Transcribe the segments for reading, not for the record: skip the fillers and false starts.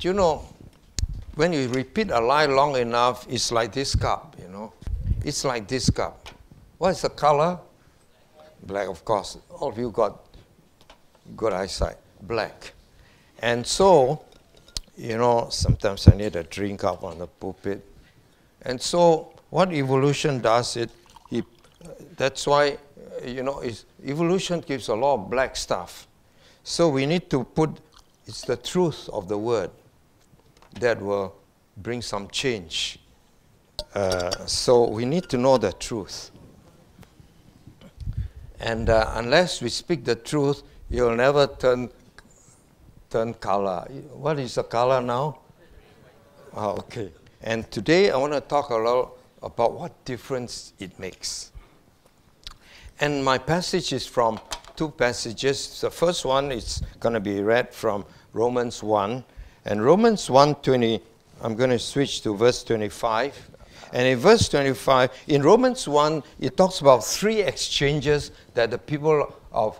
you know, when you repeat a lie long enough, it's like this cup, you know. It's like this cup. What is the color? Black, of course. All of you got good eyesight. Black. And so, you know, sometimes I need a drink up on the pulpit. And so, what evolution does, that's why, you know, evolution gives a lot of black stuff. So we need to put, it's the truth of the word that will bring some change. So we need to know the truth. And unless we speak the truth, you'll never turn color. What is the color now? Oh, okay. And today I want to talk a lot about what difference it makes. And my passage is from two passages. The first one is going to be read from Romans 1. And Romans 1:20, I'm going to switch to verse 25. And in verse 25, in Romans 1, it talks about three exchanges that the people of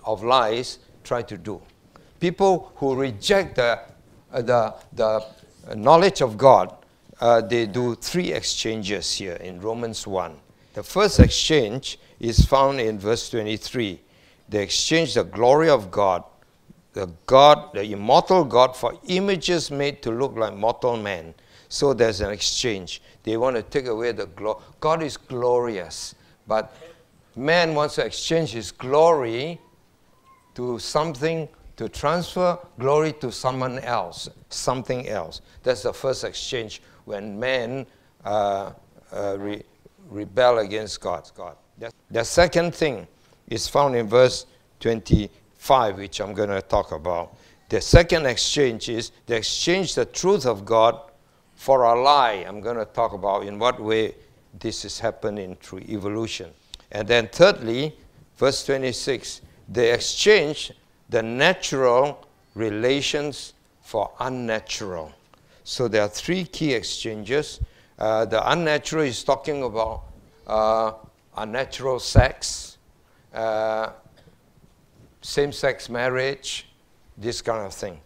of lies try to do. People who reject the knowledge of God, they do three exchanges here in Romans 1. The first exchange is found in verse 23. They exchange the glory of God, the immortal God, for images made to look like mortal man. So there's an exchange. They want to take away the glory. God is glorious, but man wants to exchange his glory to something, to transfer glory to someone else, something else. That's the first exchange when man rebel against God. The second thing is found in verse 25, which I'm going to talk about. The second exchange is they exchange the truth of God for a lie. I'm going to talk about in what way this is happening through evolution. And then thirdly, verse 26, they exchange the natural relations for unnatural. So there are three key exchanges. The unnatural is talking about unnatural sex, same-sex marriage, this kind of thing.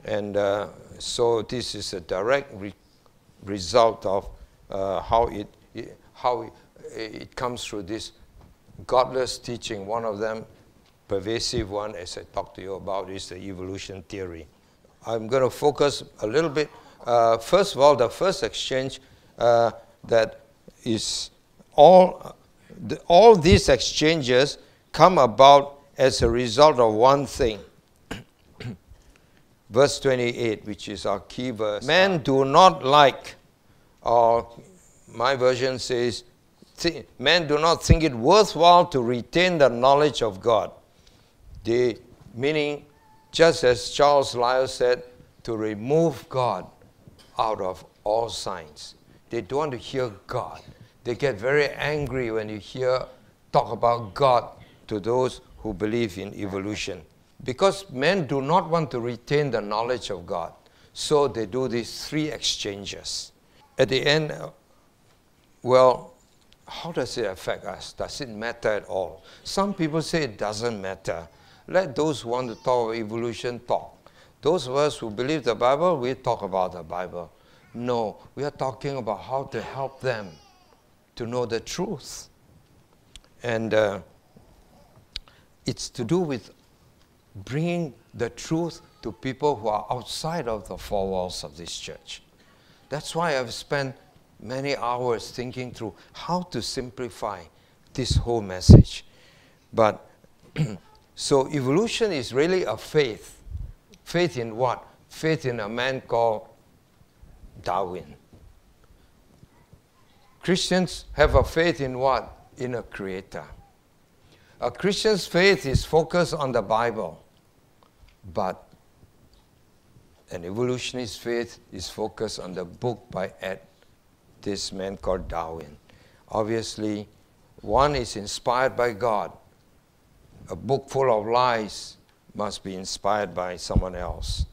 And so this is a direct result of how it comes through this godless teaching. One of them, pervasive one, as I talked to you about, is the evolution theory. I'm going to focus a little bit. First of all, the first exchange that is all these exchanges come about as a result of one thing. Verse 28, which is our key verse. Men do not like, or my version says, men do not think it worthwhile to retain the knowledge of God. Meaning, just as Charles Lyell said, to remove God out of all science. They don't want to hear God. They get very angry when you talk about God to those who believe in evolution. Because men do not want to retain the knowledge of God. So they do these three exchanges. At the end, well, how does it affect us? Does it matter at all? Some people say it doesn't matter. Let those who want to talk about evolution talk. Those of us who believe the Bible, we talk about the Bible. No, we are talking about how to help them to know the truth. And it's to do with bringing the truth to people who are outside of the four walls of this church. That's why I've spent many hours thinking through how to simplify this whole message. But so evolution is really a faith. Faith in what? Faith in a man called Darwin. Christians have a faith in what? In a creator. A Christian's faith is focused on the Bible, but an evolutionist faith is focused on the book by this man called Darwin. Obviously, one is inspired by God. A book full of lies must be inspired by someone else.